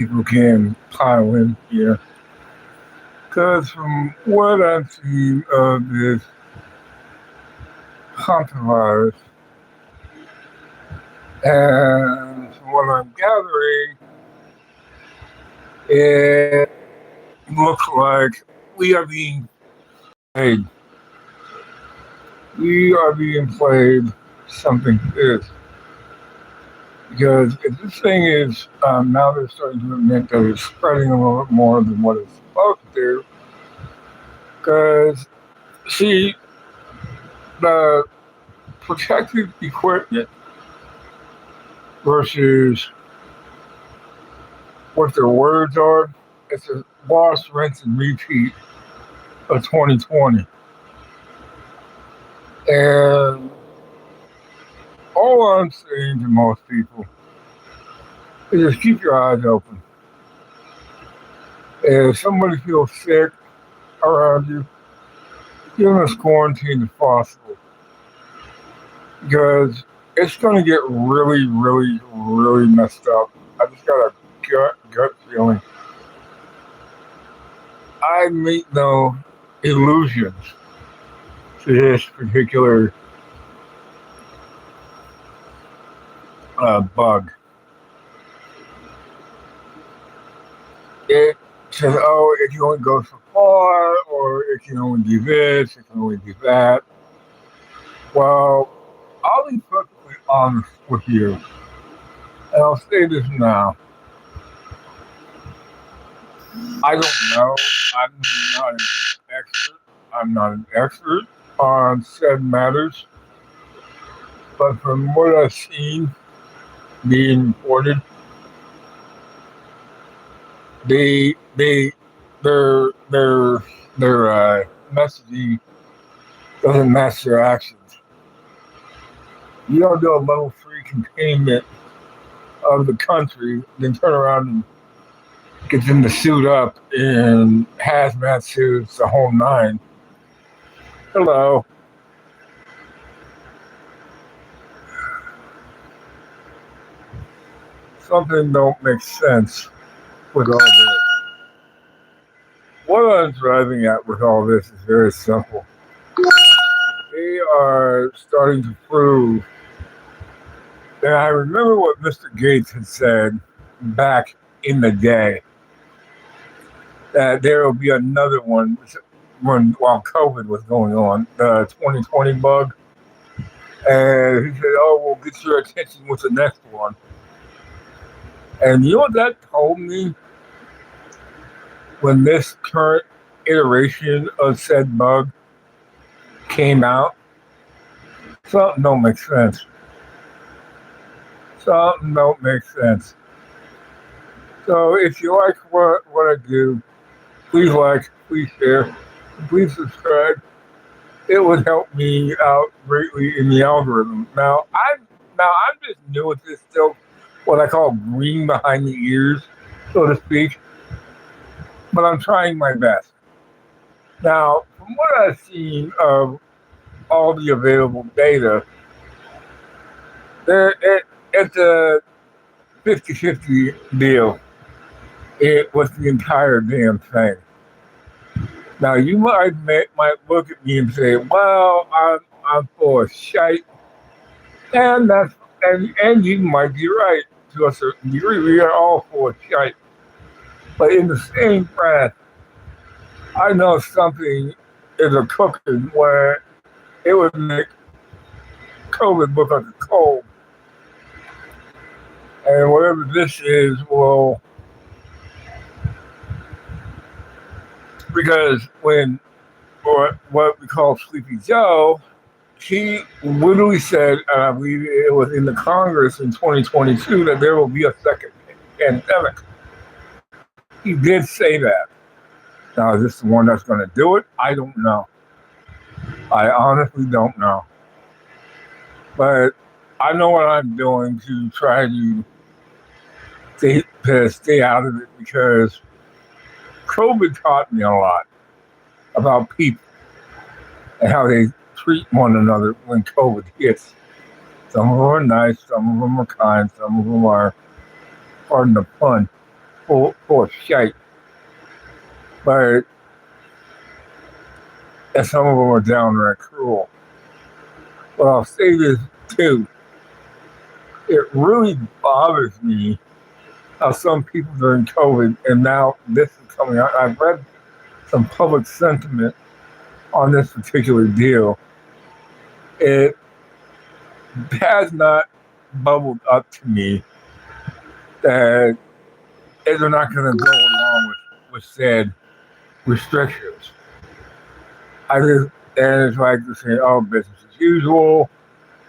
people can pile in here. Because from what I've seen of this hantavirus, and from what I'm gathering, it looks like we are being played. We are being played something is. Because if this thing is now they're starting to admit that it's spreading a little bit more than what it's supposed to do. Because see, the protective equipment versus what their words are, it's a wash, rinse, and repeat of 2020. And all I'm saying to most people is just keep your eyes open. If somebody feels sick around you, give them as quarantine as possible. Because it's going to get really, really, really messed up. I just got a gut feeling. I make no illusions to this particular bug. It says, oh, it can only go so far, or it can only do this, it can only do that. Well, I'll be perfectly honest with you, and I'll say this now. I don't know. I'm not an expert. I'm not an expert on said matters, but from what I've seen being reported, they their messaging doesn't match their actions. You don't do a level 3 containment of the country, then turn around and get them to suit up in hazmat suits, the whole nine. Hello. Something don't make sense with all this. What I'm driving at with all this is very simple. They are starting to prove, and I remember what Mr. Gates had said back in the day, that there will be another one while COVID was going on, the 2020 bug. And he said, oh, we'll get your attention with the next one. And you know what that told me? When this current iteration of said bug came out, something don't make sense. Something don't make sense. So if you like what I do, please like, please share, please subscribe. It would help me out greatly in the algorithm. Now I'm just new at this, still what I call green behind the ears, so to speak. But I'm trying my best. Now, from what I've seen of all the available data, it's a 50-50 deal with the entire damn thing. Now, you might look at me and say, well, I'm full of shite. And you might be right to a certain degree. We are all full of shite. But in the same breath, I know something is a cooking where it would make COVID look like a cold. And whatever this is, well, because when what we call Sleepy Joe, he literally said, and I believe it was in the Congress in 2022, that there will be a second pandemic. He did say that. Now, is this the one that's going to do it? I don't know. I honestly don't know. But I know what I'm doing to try to stay out of it, because COVID taught me a lot about people and how they treat one another when COVID hits. Some of them are nice, some of them are kind, some of them are, pardon the pun, full of shite. But and some of them are downright cruel. But I'll say this too. It really bothers me how some people during COVID, and now this is coming out. I've read some public sentiment on this particular deal. It has not bubbled up to me that they're not going to go along with said restrictions. And it's like they're saying, oh, business as usual,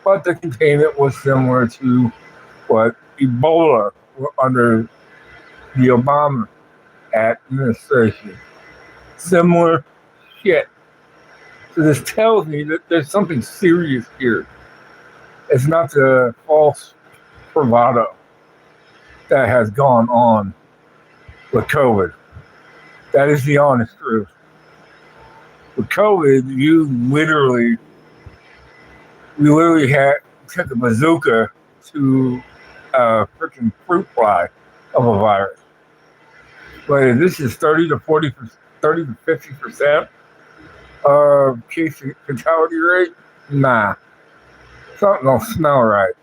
but the containment was similar to what Ebola under the Obama administration. Similar shit. So this tells me that there's something serious here. It's not the false bravado that has gone on with COVID. That is the honest truth. With COVID, we literally took a bazooka to a freaking fruit fly of a virus. But if this is 30 to 50% of case fatality rate, nah. Something don't smell right.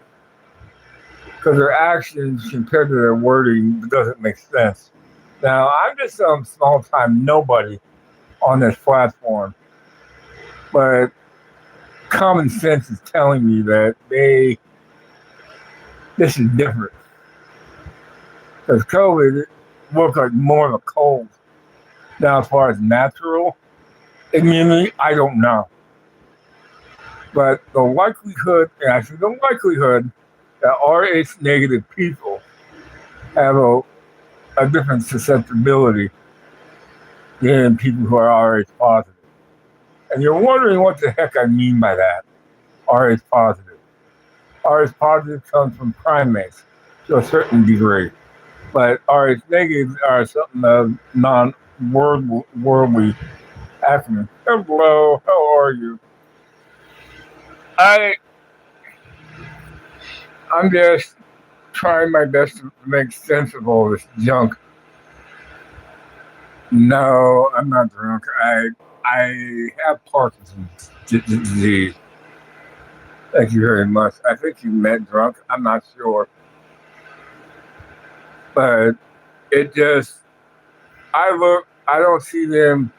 Because their actions compared to their wording doesn't make sense. Now, I'm just some small-time nobody on this platform. But common sense is telling me that this is different. Because COVID looked like more of a cold. Now, as far as natural immunity, I don't know. But the likelihood that Rh negative people have a different susceptibility than people who are Rh positive. And you're wondering what the heck I mean by that, Rh positive. Rh positive comes from primates to a certain degree. But Rh negatives are something of non-worldly acronym. Hello, how are you? I'm just trying my best to make sense of all this junk. No, I'm not drunk. I have Parkinson's disease. Thank you very much. I think you meant drunk. I'm not sure. But it just, I don't see them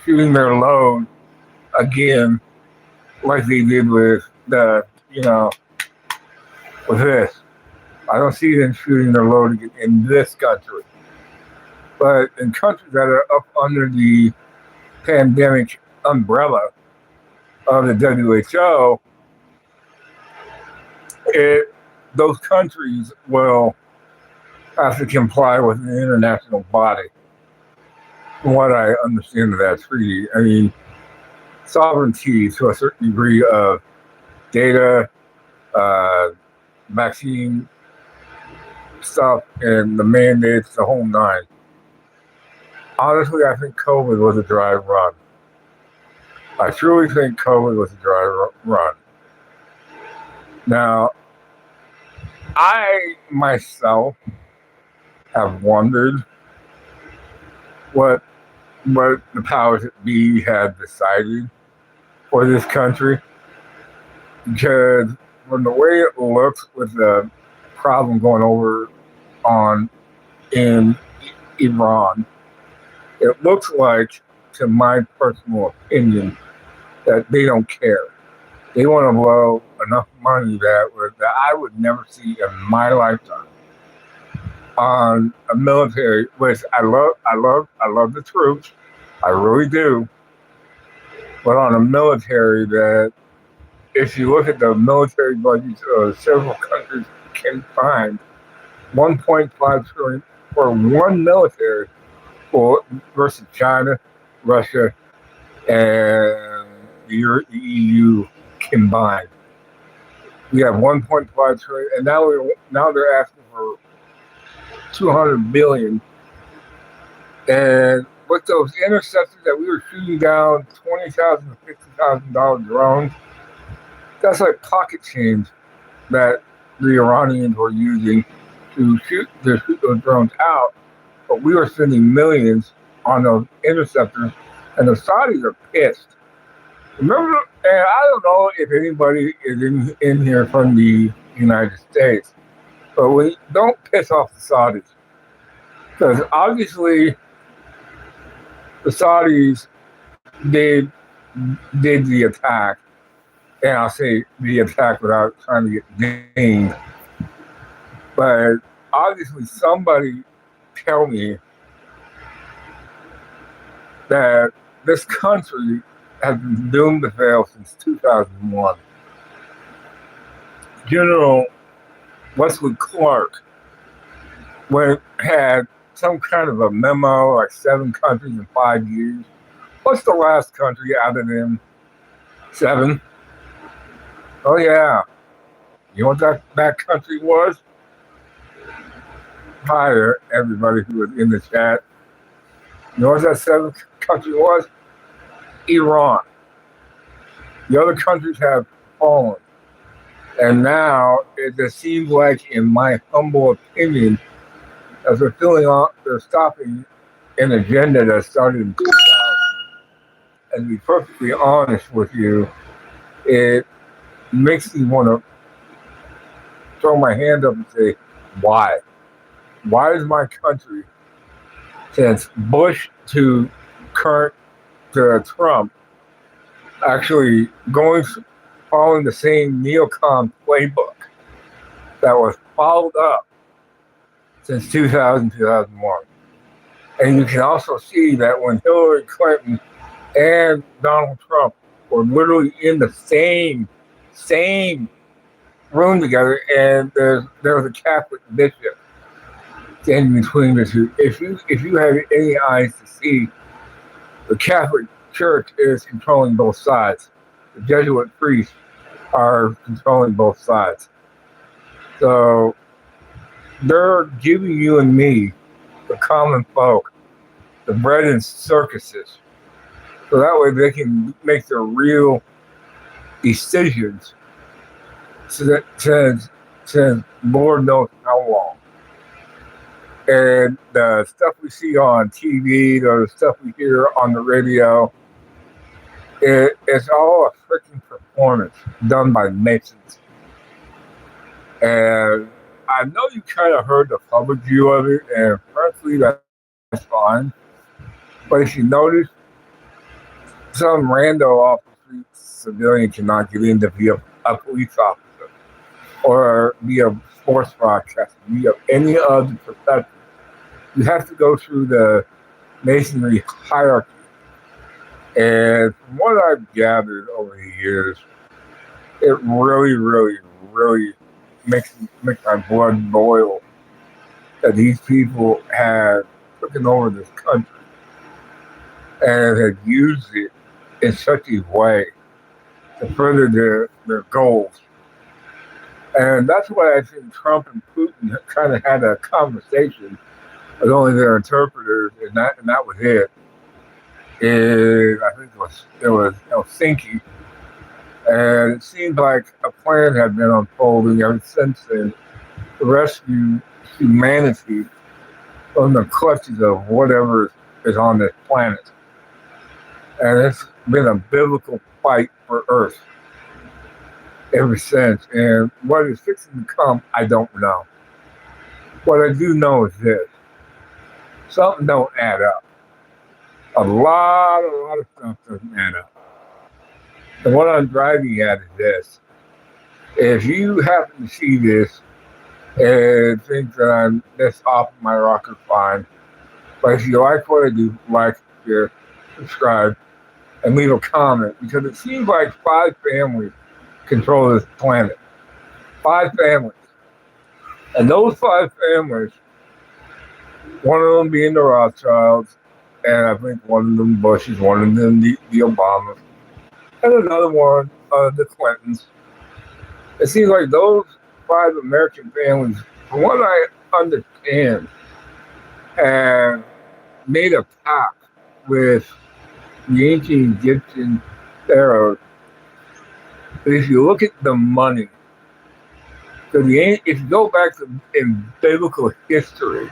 shooting their load again like they did with with this. I don't see them shooting their load again in this country. But in countries that are up under the pandemic umbrella of the WHO, those countries will have to comply with an international body. From what I understand of that treaty, I mean, sovereignty to a certain degree of data, vaccine stuff, and the mandates, the whole nine. Honestly, I think COVID was a dry run. I truly think COVID was a dry run. Now, I myself have wondered what the powers that be had decided for this country, because from the way it looks with the problem going over in Iran, it looks like, to my personal opinion, that they don't care. They want to blow enough money that I would never see in my lifetime on a military, which I love the troops, I really do. But on a military that, if you look at the military budgets of several countries can find, 1.5 trillion for one military versus China, Russia, and the EU combined. We have 1.5 trillion, and now they're asking for 200 billion. And with those interceptors that we were shooting down, $20,000 to $50,000 drones, that's like pocket change that the Iranians were using to shoot those drones out, but we were sending millions on those interceptors, and the Saudis are pissed. Remember, and I don't know if anybody is in here from the United States, but we don't piss off the Saudis because obviously the Saudis did the attack, and I'll say the attack without trying to get named, but obviously somebody tell me that this country has been doomed to fail since 2001. General Wesley Clark had some kind of a memo, like 7 countries in 5 years. What's the last country out of them? 7? Oh, yeah. You know what that country was? Hi, everybody who was in the chat. You know what that 7th country was? Iran. The other countries have fallen. And now it just seems like, in my humble opinion, as they're stopping an agenda that started in 2000. And to be perfectly honest with you, it makes me want to throw my hand up and say, why? Why is my country, since Bush to Trump, actually following the same neocon playbook that was followed up since 2000, 2001. And you can also see that when Hillary Clinton and Donald Trump were literally in the same room together, and there was a Catholic bishop standing between the two. If you have any eyes to see, the Catholic Church is controlling both sides. The Jesuit priests are controlling both sides. So they're giving you and me, the common folk, the bread and circuses. So that way they can make their real decisions since Lord knows how long. And the stuff we see on TV, the stuff we hear on the radio, it's all a freaking performance done by Masons. And I know you kind of heard the public view of it, and frankly, that's fine. But if you notice, some rando off the street civilian cannot get in to be a police officer or be a sports broadcaster, be any other profession. You have to go through the Masonry hierarchy. And from what I've gathered over the years, it really, really, really makes my blood boil that these people have taken over this country and have used it in such a way to further their goals. And that's why I think Trump and Putin kind of had a conversation with only their interpreters, and that was it. I think it was Helsinki. And it seemed like a plan had been unfolding ever since then to rescue humanity from the clutches of whatever is on this planet. And it's been a biblical fight for Earth ever since. And what is fixing to come, I don't know. What I do know is this. Something don't add up. A lot of stuff doesn't add up. And what I'm driving at is this. If you happen to see this and think that I'm this off my rocker, fine. But if you like what I do, like, share, subscribe, and leave a comment, because it seems like 5 families control this planet. 5 families. And those 5 families, one of them being the Rothschilds, and I think one of them Bushes, one of them the Obamas, and another one the Clintons. It seems like those 5 American families, from what I understand, have made a pact with the ancient Egyptian pharaohs. But if you look at the money So if you go back to in biblical history,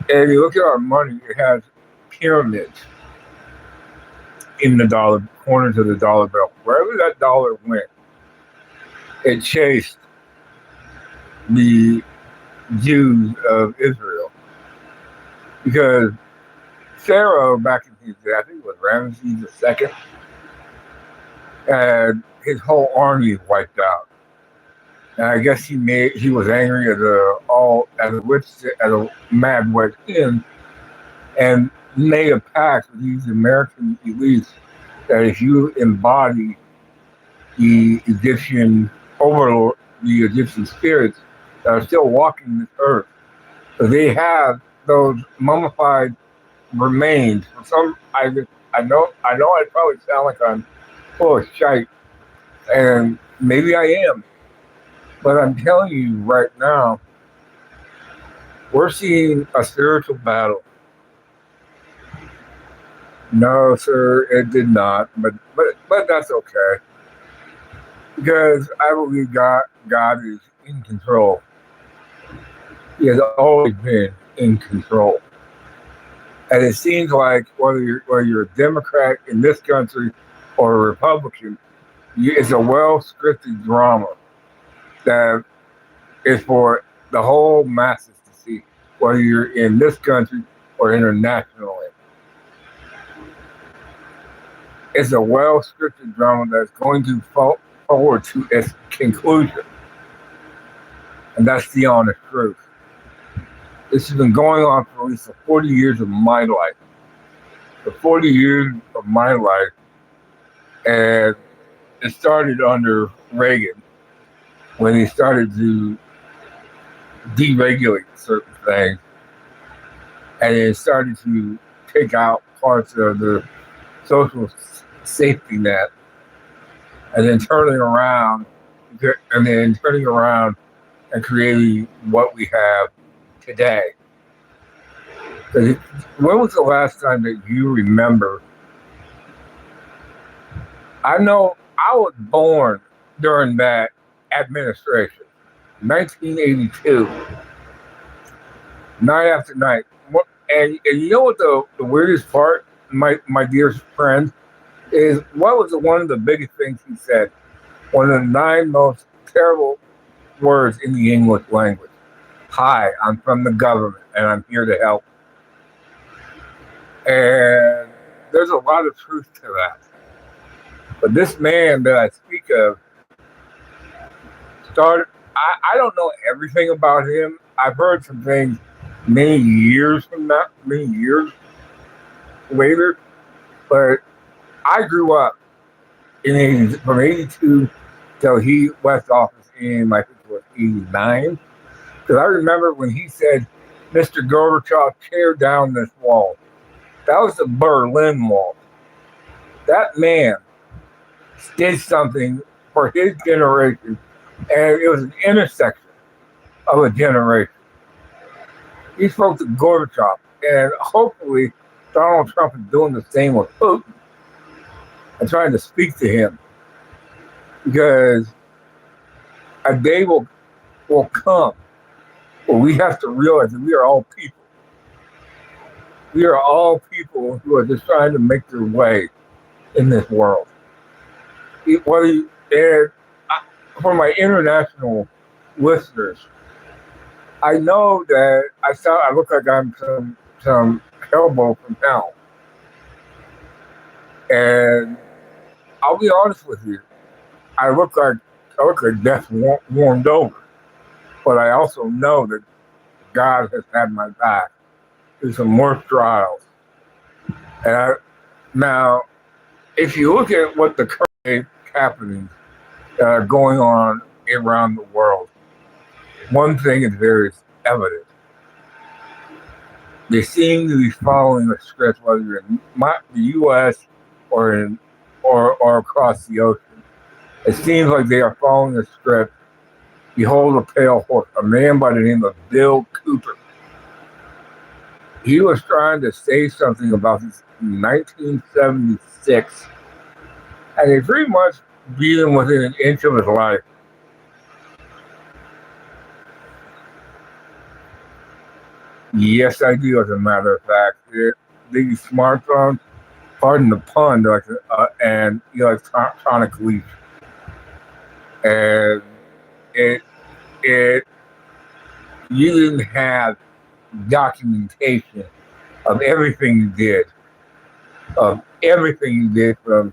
and you look at our money, it has pyramids in the dollar corners of the dollar bill. Wherever that dollar went, it chased the Jews of Israel. Because Pharaoh, back in his day, I think it was Ramses II, and his whole army wiped out. And I guess he was angry at a mad wet hen, and made a pact with these American elites that if you embody the Egyptian overlord, the Egyptian spirits that are still walking this earth, so they have those mummified remains. For some, I know I probably sound like I'm full of shite, and maybe I am, but I'm telling you right now, we're seeing a spiritual battle. No, sir, it did not, but that's okay, because I believe God is in control. He has always been in control. And it seems like whether you're a Democrat in this country or a Republican, it's a well-scripted drama that is for the whole masses to see, whether you're in this country or internationally. It's a well-scripted drama that's going to fall forward to its conclusion. And that's the honest truth. This has been going on for at least 40 years of my life. The 40 years of my life, and it started under Reagan when he started to deregulate certain things, and it started to take out parts of the social safety net, and then turning around and creating what we have today. When was the last time that you remember? I know I was born during that administration, 1982, night after night. And you know what the weirdest part, my dear friend, is what was one of the biggest things he said? One of the 9 most terrible words in the English language. Hi, I'm from the government and I'm here to help. And there's a lot of truth to that. But this man that I speak of I don't know everything about him. I've heard some things many years later. But I grew up from 82 till he left office in, I think it was 89. Because I remember when he said, Mr. Gorbachev, tear down this wall. That was the Berlin Wall. That man did something for his generation, and it was an intersection of a generation. He spoke to Gorbachev, and hopefully Donald Trump is doing the same with Putin and trying to speak to him, because a day will come where we have to realize that we are all people. We are all people who are just trying to make their way in this world. For my international listeners, I know that I look like I'm some elbow from hell. And I'll be honest with you, I look like death warmed over. But I also know that God has had my back through some more trials. And now, if you look at what the current happenings that are going on around the world, one thing is very evident. They seem to be following a script, whether you're in the U.S. or across the ocean. It seems like they are following a script. Behold a pale horse, a man by the name of Bill Cooper. He was trying to say something about this in 1976, and they pretty much beat him within an inch of his life. Yes, I do. As a matter of fact, these smartphones, pardon the pun, like and electronic leaf, and it it you didn't have documentation of everything you did, from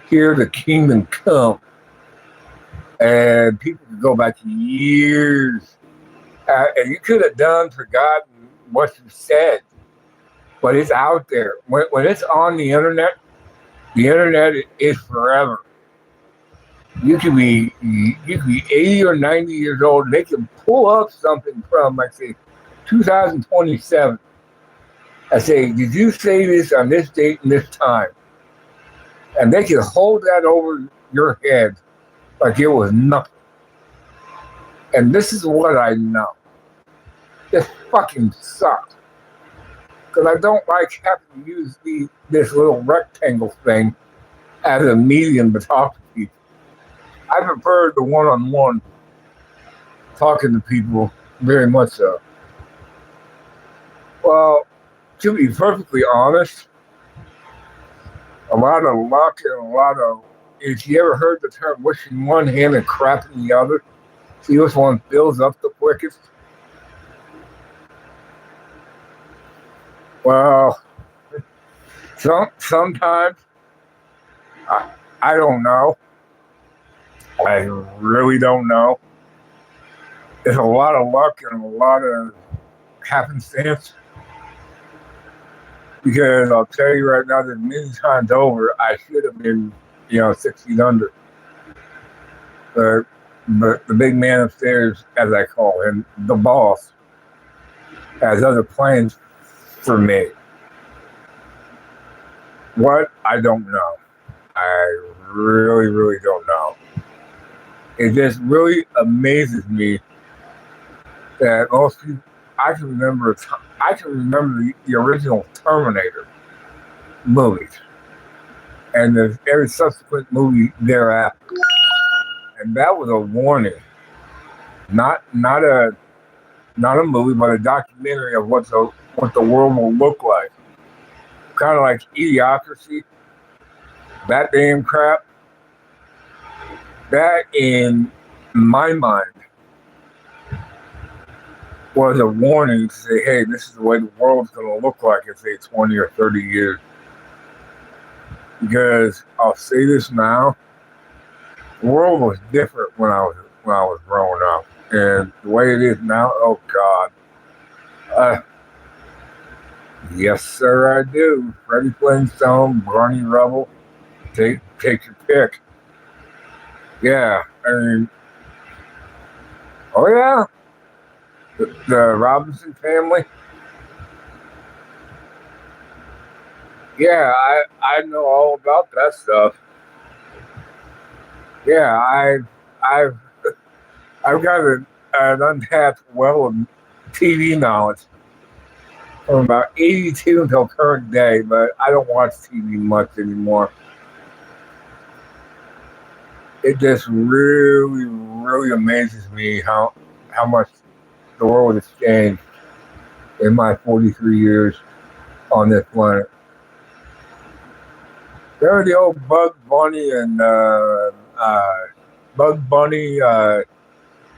here to kingdom come, and people could go back years, and you could have done forgotten what you said, but it's out there. When it's on the internet is forever. You could be 80 or 90 years old, and they can pull up something from, like, say, 2027. I say, did you say this on this date and this time? And they can hold that over your head like it was nothing. And this is what I know. This fucking sucks. Because I don't like having to use this little rectangle thing as a medium to talk to people. I prefer the one-on-one talking to people, very much so. Well, to be perfectly honest, a lot of luck and a lot of. If you ever heard the term wishing one hand and crapping the other, see which one fills up the quickest? Well, sometimes I don't know. I really don't know. There's a lot of luck and a lot of happenstance. Because I'll tell you right now that many times over, I should have been, 6 feet under. But the big man upstairs, as I call him, the boss, has other plans for me. What? I don't know. I really, really don't know. It just really amazes me that most people. I can remember the original Terminator movies, and every subsequent movie thereafter, and that was a warning, not a movie, but a documentary of what the world will look like, kind of like Idiocracy, that damn crap. That, in my mind, was a warning to say, hey, this is the way the world's going to look like in, say, 20 or 30 years. Because I'll say this now, the world was different when I was growing up, and the way it is now, oh God, yes sir, I do. Freddie Flintstone, Barney Rubble, take your pick. Yeah, I mean, oh yeah. The Robinson family. Yeah, I know all about that stuff. Yeah, I've got an untapped well of TV knowledge from about '82 until current day, but I don't watch TV much anymore. It just really, really amazes me how much the world has changed in my 43 years on this planet. There are the old Bugs Bunny and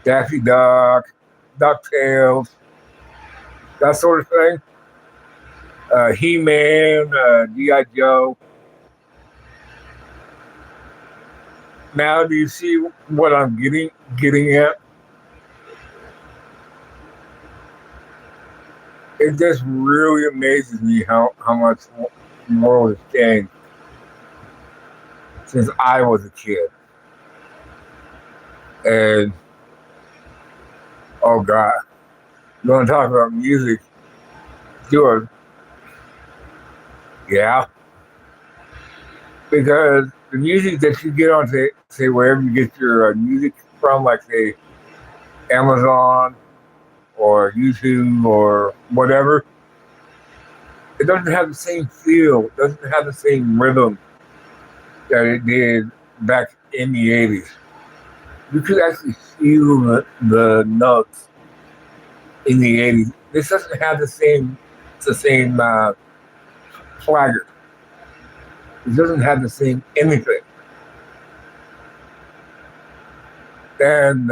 Daffy Duck, DuckTales, that sort of thing. He-Man, G.I. Joe. Now, do you see what I'm getting at? It just really amazes me how much the world has changed since I was a kid. And, oh God, you want to talk about music? Sure. Yeah. Because the music that you get on, say wherever you get your music from, like, say, Amazon or YouTube or whatever, it doesn't have the same feel. It doesn't have the same rhythm that it did back in the 80s. You could actually feel the notes in the 80s. This doesn't have the same flagger. It doesn't have the same anything. And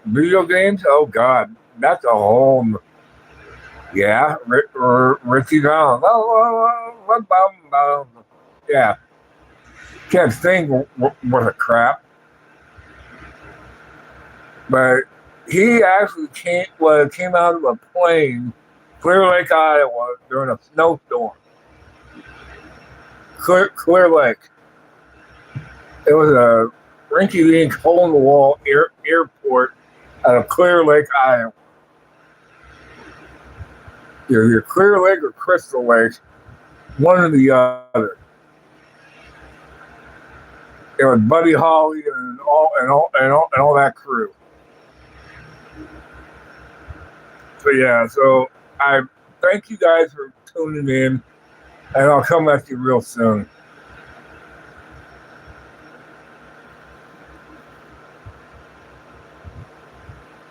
video games, oh God, that's a whole, yeah, Richie Valens. Yeah, can't sing worth a crap, but he actually came out of a plane, Clear Lake, Iowa, during a snowstorm. Clear Lake. It was a rinky-dink hole-in-the-wall airport out of Clear Lake, Iowa. Either Clear Lake or Crystal Lake, one or the other. It was Buddy Holly and all that crew. So yeah, so I thank you guys for tuning in, and I'll come at you real soon.